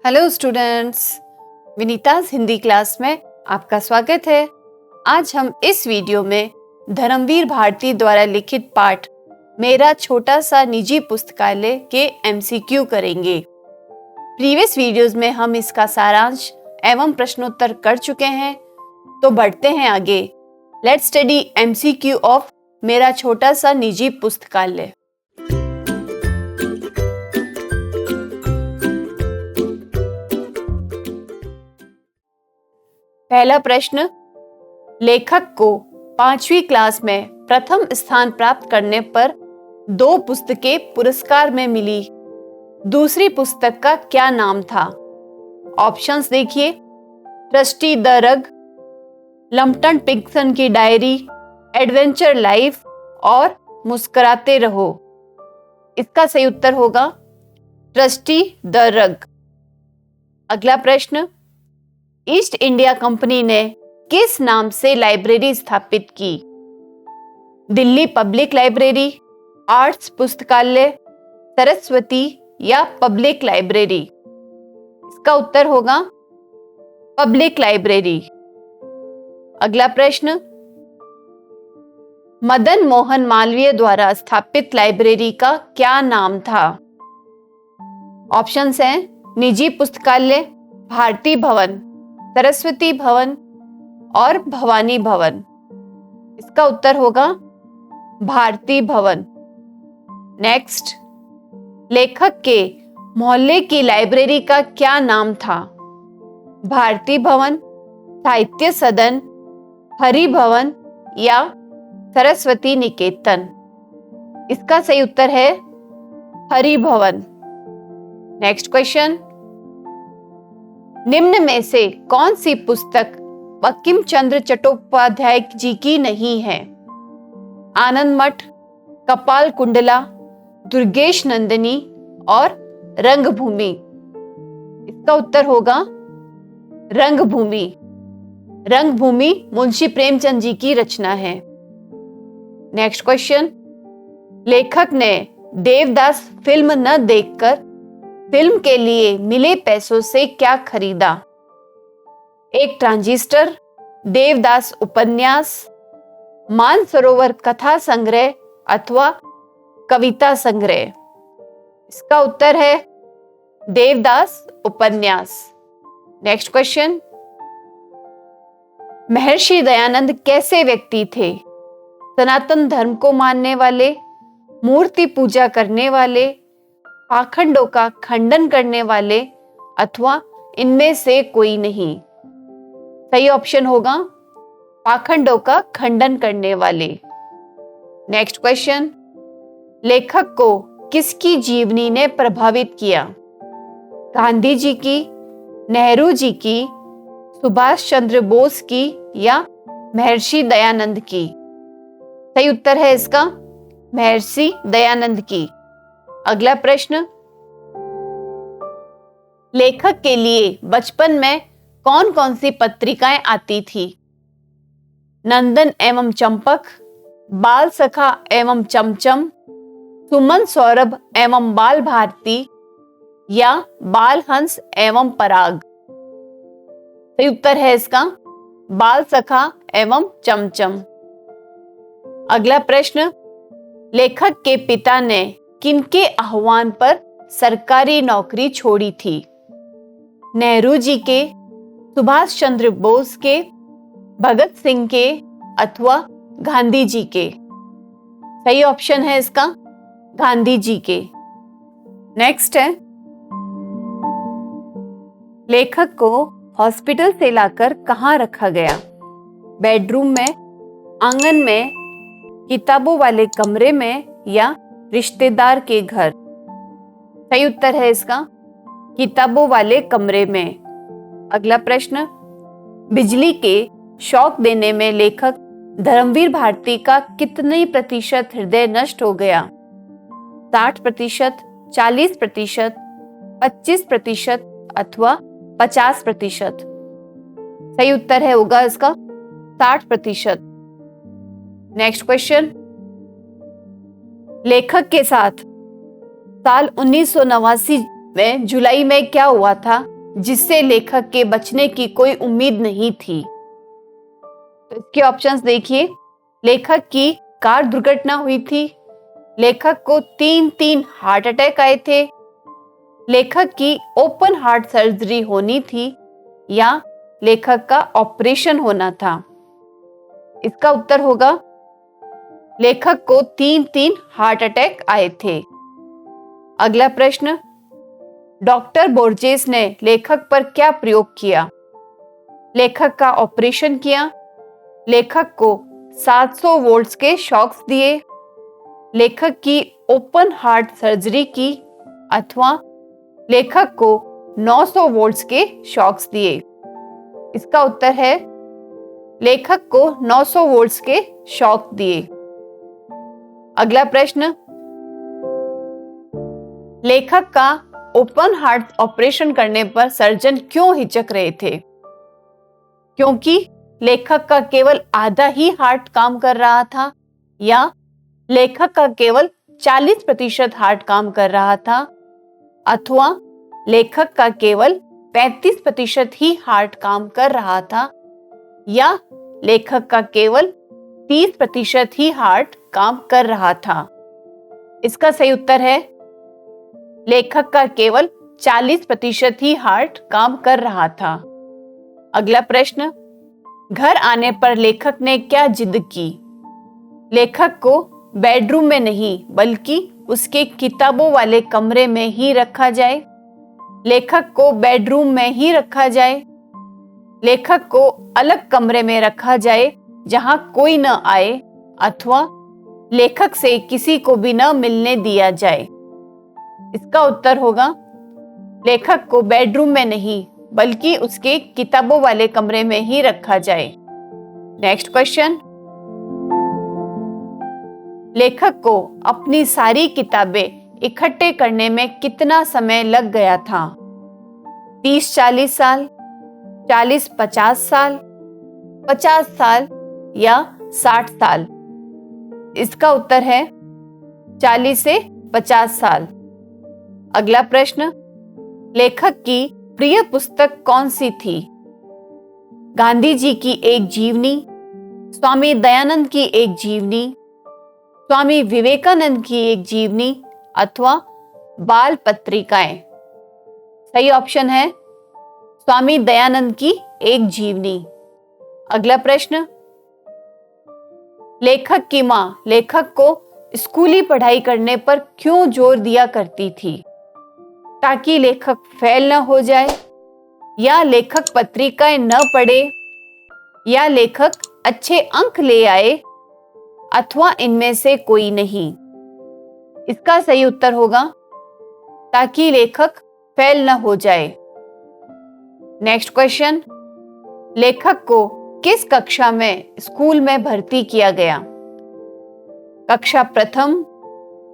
Hello students, Vinita's Hindi class में आपका स्वागत है। आज हम इस वीडियो में धर्मवीर भारती द्वारा लिखित पाठ मेरा छोटा सा निजी पुस्तकालय के एमसीक्यू करेंगे। प्रीवियस वीडियोस में हम इसका सारांश एवं प्रश्नोत्तर कर चुके हैं, तो बढ़ते हैं आगे। लेट्स स्टडी एमसीक्यू ऑफ मेरा छोटा सा निजी पुस्तकालय। पहला प्रश्न, लेखक को 5वीं क्लास में प्रथम स्थान प्राप्त करने पर 2 पुस्तकें पुरस्कार में मिली। दूसरी पुस्तक का क्या नाम था? ऑप्शंस देखिए। ट्रस्टी द रग, लम्पटन पिग्सन की डायरी, एडवेंचर लाइफ और मुस्कुराते रहो। इसका सही उत्तर होगा ट्रस्टी द रग। अगला प्रश्न, ईस्ट इंडिया कंपनी ने किस नाम से लाइब्रेरी स्थापित की? दिल्ली पब्लिक लाइब्रेरी, आर्ट्स पुस्तकालय, सरस्वती या पब्लिक लाइब्रेरी? इसका उत्तर होगा पब्लिक लाइब्रेरी। अगला प्रश्न, मदन मोहन मालवीय द्वारा स्थापित लाइब्रेरी का क्या नाम था? ऑप्शंस हैं निजी पुस्तकालय, भारती भवन, सरस्वती भवन और भवानी भवन। इसका उत्तर होगा भारती भवन। नेक्स्ट, लेखक के मोहल्ले की लाइब्रेरी का क्या नाम था? भारती भवन, साहित्य सदन, हरि भवन या सरस्वती निकेतन? इसका सही उत्तर है हरि भवन। नेक्स्ट क्वेश्चन, निम्न में से कौन सी पुस्तक बंकिम चंद्र चट्टोपाध्याय जी की नहीं है? आनंद मठ, कपाल कुंडला, दुर्गेश नंदिनी और रंगभूमि? इसका उत्तर होगा रंगभूमि। रंगभूमि मुंशी प्रेमचंद जी की रचना है। नेक्स्ट क्वेश्चन, लेखक ने देवदास फिल्म न देखकर फिल्म के लिए मिले पैसों से क्या खरीदा? एक ट्रांजिस्टर, देवदास उपन्यास, मानसरोवर कथा संग्रह अथवा कविता संग्रह? इसका उत्तर है देवदास उपन्यास। नेक्स्ट क्वेश्चन, महर्षि दयानंद कैसे व्यक्ति थे? सनातन धर्म को मानने वाले, मूर्ति पूजा करने वाले, पाखंडों का खंडन करने वाले अथवा इनमें से कोई नहीं? सही ऑप्शन होगा पाखंडों का खंडन करने वाले। नेक्स्ट क्वेश्चन, लेखक को किसकी जीवनी ने प्रभावित किया? गांधी जी की, नेहरू जी की, सुभाष चंद्र बोस की या महर्षि दयानंद की? सही उत्तर है इसका महर्षि दयानंद की। अगला प्रश्न, लेखक के लिए बचपन में कौन कौन सी पत्रिकाएं आती थी? नंदन एवं चंपक, बाल सखा एवं चमचम, सुमन सौरभ एवं बाल भारती या बाल हंस एवं पराग? सही उत्तर है इसका बाल सखा एवं चमचम। अगला प्रश्न, लेखक के पिता ने किनके आह्वान पर सरकारी नौकरी छोड़ी थी? नेहरू जी के, सुभाष चंद्र बोस के, भगत सिंह के अथवा गांधी जी के? सही ऑप्शन है इसका गांधी जी के। नेक्स्ट है, लेखक को हॉस्पिटल से लाकर कहाँ रखा गया? बेडरूम में, आंगन में, किताबों वाले कमरे में या रिश्तेदार के घर? सही उत्तर है इसका किताबों वाले कमरे में। अगला प्रश्न, बिजली के शॉक देने में लेखक धर्मवीर भारती का कितने प्रतिशत हृदय नष्ट हो गया? 60%, 40%, 25% अथवा 50%? सही उत्तर है होगा इसका 60%। नेक्स्ट क्वेश्चन, लेखक के साथ साल 1989 में जुलाई में क्या हुआ था? जिससे लेखक के बचने की कोई उम्मीद नहीं थी? तो इसके ऑप्शंस देखिए। लेखक की कार दुर्घटना हुई थी, लेखक को 3 हार्ट अटैक आए थे, लेखक की ओपन हार्ट सर्जरी होनी थी, या लेखक का ऑपरेशन होना था? इसका उत्तर होगा लेखक को 3 हार्ट अटैक आए थे। अगला प्रश्न, डॉक्टर बोर्जेस ने लेखक पर क्या प्रयोग किया? लेखक का ऑपरेशन किया, लेखक को 700 वोल्ट्स के शॉक्स दिए, लेखक की ओपन हार्ट सर्जरी की, अथवा लेखक को 900 वोल्ट्स के शॉक्स दिए? इसका उत्तर है लेखक को 900 वोल्ट्स के शॉक दिए। अगला प्रश्न, लेखक का ओपन हार्ट ऑपरेशन करने पर सर्जन क्यों हिचक रहे थे? क्योंकि लेखक का केवल आधा ही हार्ट काम कर रहा था, या लेखक का केवल 40% हार्ट काम कर रहा था, अथवा लेखक का केवल 35% ही हार्ट काम कर रहा था, या लेखक का केवल 30% ही हार्ट काम कर रहा था? इसका सही उत्तर है लेखक का केवल 40% ही हार्ट काम कर रहा था। अगला प्रश्न, घर आने पर लेखक ने क्या जिद की? लेखक को बेडरूम में नहीं बल्कि उसके किताबों वाले कमरे में ही रखा जाए, लेखक को बेडरूम में ही रखा जाए, लेखक को अलग कमरे में रखा जाए जहां कोई न आए, अथवा लेखक से किसी को भी न मिलने दिया जाए? इसका उत्तर होगा लेखक को बेडरूम में नहीं बल्कि उसके किताबों वाले कमरे में ही रखा जाए। नेक्स्ट क्वेश्चन, लेखक को अपनी सारी किताबें इकट्ठे करने में कितना समय लग गया था? 30-40 साल, 40-50 साल, 50 साल, या 60 साल? इसका उत्तर है 40 से 50 साल। अगला प्रश्न, लेखक की प्रिय पुस्तक कौन सी थी? गांधी जी की एक जीवनी, स्वामी दयानंद की एक जीवनी, स्वामी विवेकानंद की एक जीवनी, अथवा बाल पत्रिकाएं? सही ऑप्शन है स्वामी दयानंद की एक जीवनी। अगला प्रश्न, लेखक की मां लेखक को स्कूली पढ़ाई करने पर क्यों जोर दिया करती थी? ताकि लेखक फेल न हो जाए, या लेखक पत्रिकाएं न पढ़े, या लेखक अच्छे अंक ले आए, अथवा इनमें से कोई नहीं? इसका सही उत्तर होगा ताकि लेखक फेल न हो जाए। नेक्स्ट क्वेश्चन, लेखक को किस कक्षा में स्कूल में भर्ती किया गया? कक्षा प्रथम,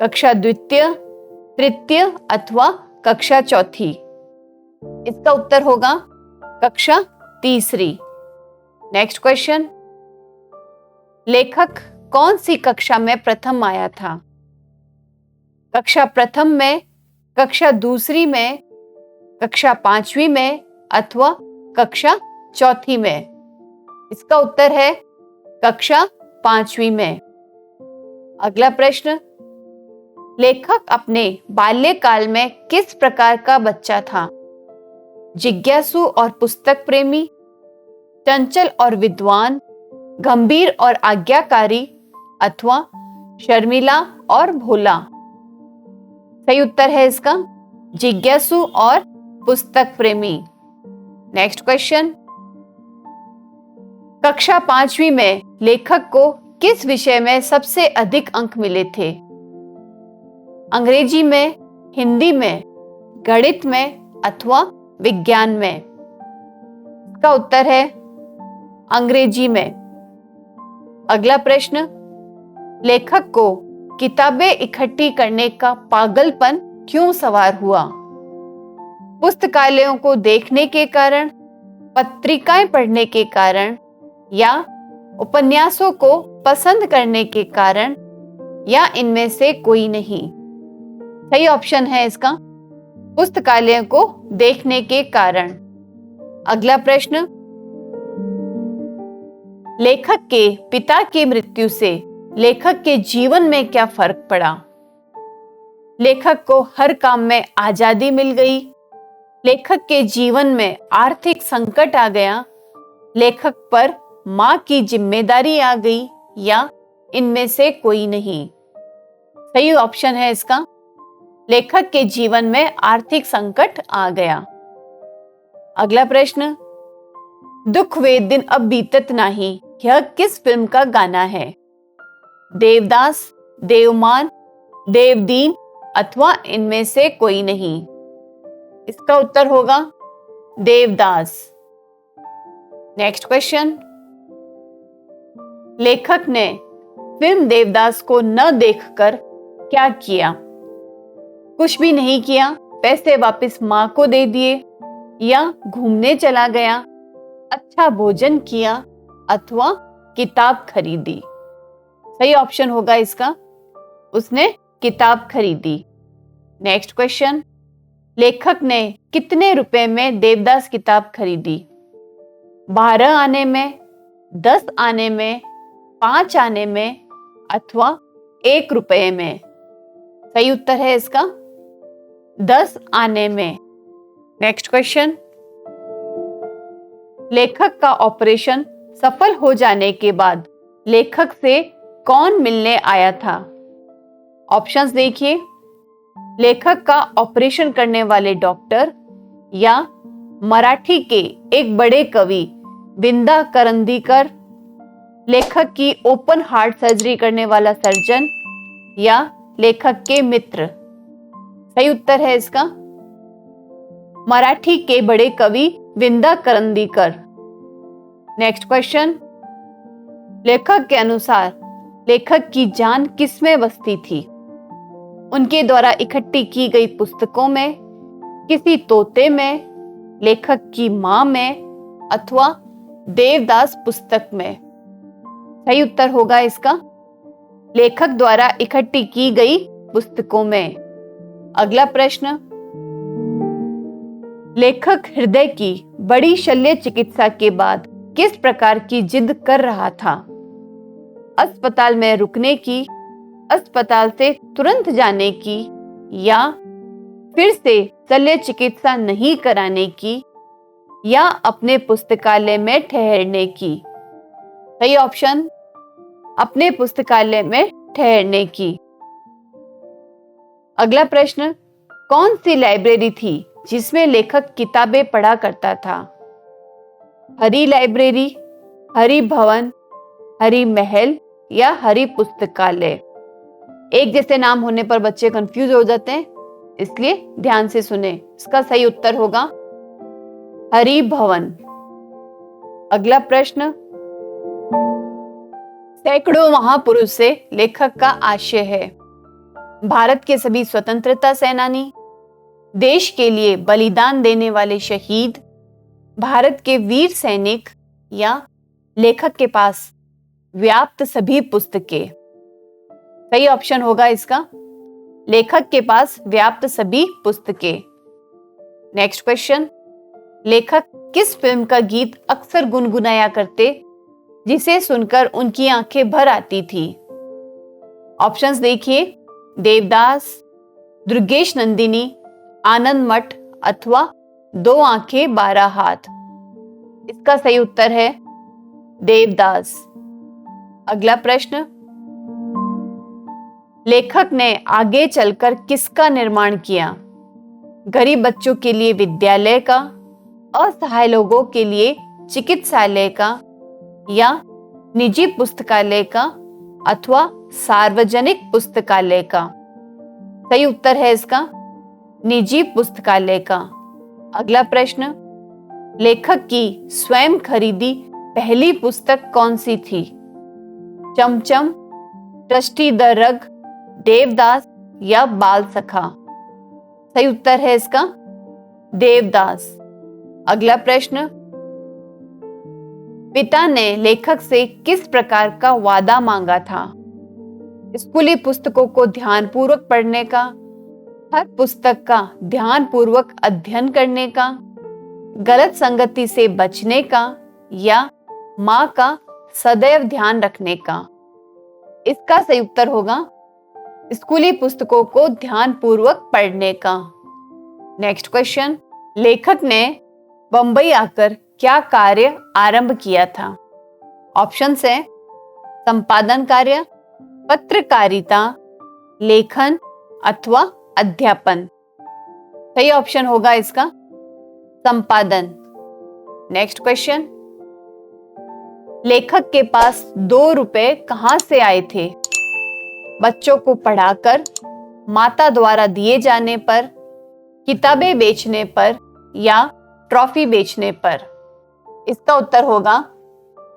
कक्षा द्वितीय, तृतीय, अथवा कक्षा चौथी? इसका उत्तर होगा कक्षा तीसरी। नेक्स्ट क्वेश्चन, लेखक कौन सी कक्षा में प्रथम आया था? कक्षा प्रथम में, कक्षा दूसरी में, कक्षा 5वीं में, अथवा कक्षा चौथी में? इसका उत्तर है कक्षा 5वीं में। अगला प्रश्न, लेखक अपने बाल्यकाल में किस प्रकार का बच्चा था? जिज्ञासु और पुस्तक प्रेमी, चंचल और विद्वान, गंभीर और आज्ञाकारी, अथवा शर्मिला और भोला? सही उत्तर है इसका जिज्ञासु और पुस्तक प्रेमी। नेक्स्ट क्वेश्चन, कक्षा 5वीं में लेखक को किस विषय में सबसे अधिक अंक मिले थे? अंग्रेजी में, हिंदी में, गणित में, अथवा विज्ञान में? इसका उत्तर है अंग्रेजी में। अगला प्रश्न, लेखक को किताबें इकट्ठी करने का पागलपन क्यों सवार हुआ? पुस्तकालयों को देखने के कारण, पत्रिकाएं पढ़ने के कारण, या उपन्यासों को पसंद करने के कारण, या इनमें से कोई नहीं? सही ऑप्शन है इसका पुस्तकालय को देखने के कारण। अगला प्रश्न, लेखक के पिता की मृत्यु से लेखक के जीवन में क्या फर्क पड़ा? लेखक को हर काम में आजादी मिल गई, लेखक के जीवन में आर्थिक संकट आ गया, लेखक पर मां की जिम्मेदारी आ गई, या इनमें से कोई नहीं? सही ऑप्शन है इसका, लेखक के जीवन में आर्थिक संकट आ गया। अगला प्रश्न, दुख वे दिन अब बीतत नाही, यह किस फिल्म का गाना है? देवदास, देवमान, देवदीन अथवा इनमें से कोई नहीं? इसका उत्तर होगा देवदास। नेक्स्ट क्वेश्चन, लेखक ने फिल्म देवदास को न देखकर क्या किया? कुछ भी नहीं किया, पैसे वापस मां को दे दिए, या घूमने चला गया, अच्छा भोजन किया अथवा किताब खरीदी? सही ऑप्शन होगा इसका, उसने किताब खरीदी। नेक्स्ट क्वेश्चन, लेखक ने कितने रुपए में देवदास किताब खरीदी? 12 आने में, 10 आने में, 5 आने में अथवा 1 रुपये में? सही उत्तर है इसका 10 आने में। नेक्स्ट क्वेश्चन, लेखक का ऑपरेशन सफल हो जाने के बाद लेखक से कौन मिलने आया था? ऑप्शंस देखिए, लेखक का ऑपरेशन करने वाले डॉक्टर, या मराठी के एक बड़े कवि विंदा करंदीकर, लेखक की ओपन हार्ट सर्जरी करने वाला सर्जन, या लेखक के मित्र? सही उत्तर है इसका मराठी के बड़े कवि विंदा करंदीकर। नेक्स्ट क्वेश्चन, लेखक के अनुसार लेखक की जान किसमें बसती थी? उनके द्वारा इकट्ठी की गई पुस्तकों में, किसी तोते में, लेखक की मां में अथवा देवदास पुस्तक में? सही उत्तर होगा इसका लेखक द्वारा इकट्ठी की गई पुस्तकों में। अगला प्रश्न, लेखक हृदय की बड़ी शल्य चिकित्सा के बाद किस प्रकार की जिद कर रहा था? अस्पताल में रुकने की, अस्पताल से तुरंत जाने की, या फिर से शल्य चिकित्सा नहीं कराने की, या अपने पुस्तकालय में ठहरने की? सही ऑप्शन, अपने पुस्तकालय में ठहरने की। अगला प्रश्न, कौन सी लाइब्रेरी थी जिसमें लेखक किताबें पढ़ा करता था? हरि लाइब्रेरी, हरि भवन, हरि महल, या हरि पुस्तकालय? एक जैसे नाम होने पर बच्चे कंफ्यूज हो जाते हैं, इसलिए ध्यान से सुने। इसका सही उत्तर होगा हरि भवन। अगला प्रश्न, सैकड़ों महापुरुष से लेखक का आशय है। भारत के सभी स्वतंत्रता सेनानी, देश के लिए बलिदान देने वाले शहीद, भारत के वीर सैनिक, या लेखक के पास व्याप्त सभी पुस्तकें? सही ऑप्शन होगा इसका लेखक के पास व्याप्त सभी पुस्तकें। नेक्स्ट क्वेश्चन, लेखक किस फिल्म का गीत अक्सर गुनगुनाया करते जिसे सुनकर उनकी आंखें भर आती थी? ऑप्शंस देखिए, देवदास, दुर्गेश नंदिनी, आनंद मठ अथवा 2 आंखें 12 हाथ? इसका सही उत्तर है देवदास। अगला प्रश्न, लेखक ने आगे चलकर किसका निर्माण किया? गरीब बच्चों के लिए विद्यालय का, असहाय लोगों के लिए चिकित्सालय का, या निजी पुस्तकालय का अथवा सार्वजनिक पुस्तकालय का? सही उत्तर है इसका निजी पुस्तकालय का। अगला प्रश्न, लेखक की स्वयं खरीदी पहली पुस्तक कौन सी थी? चमचम, ट्रस्टी द रग, देवदास, या बाल सखा? सही उत्तर है इसका देवदास। अगला प्रश्न, पिता ने लेखक से किस प्रकार का वादा मांगा था? स्कूली पुस्तकों को ध्यानपूर्वक पढ़ने का, हर पुस्तक का ध्यानपूर्वक अध्ययन करने का, गलत संगति से बचने का या माँ का सदैव ध्यान रखने का। इसका सही उत्तर होगा स्कूली पुस्तकों को ध्यानपूर्वक पढ़ने का। नेक्स्ट क्वेश्चन, लेखक ने बंबई आकर क्या कार्य आरंभ किया था? ऑप्शंस है संपादन कार्य, पत्रकारिता, लेखन अथवा अध्यापन। सही ऑप्शन होगा इसका संपादन। नेक्स्ट क्वेश्चन, लेखक के पास 2 रुपए कहां से आए थे? बच्चों को पढ़ाकर, माता द्वारा दिए जाने पर, किताबें बेचने पर या ट्रॉफी बेचने पर। इसका उत्तर होगा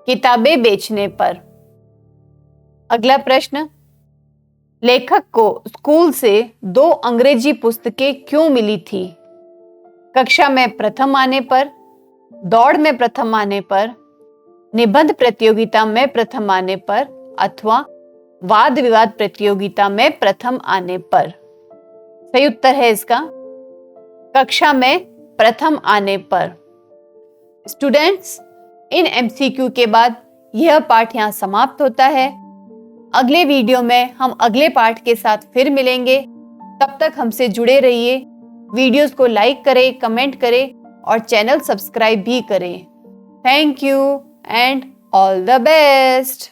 किताबें बेचने पर। अगला प्रश्न, लेखक को स्कूल से 2 अंग्रेजी पुस्तकें क्यों मिली थी? कक्षा में प्रथम आने पर, दौड़ में प्रथम आने पर, निबंध प्रतियोगिता में प्रथम आने पर अथवा वाद विवाद प्रतियोगिता में प्रथम आने पर। सही उत्तर है इसका कक्षा में प्रथम आने पर। स्टूडेंट्स, इन एमसीक्यू के बाद यह पाठ यहाँ समाप्त होता है। अगले वीडियो में हम अगले पाठ के साथ फिर मिलेंगे। तब तक हमसे जुड़े रहिए। वीडियोस को लाइक करें, कमेंट करें और चैनल सब्सक्राइब भी करें। Thank you and all the best.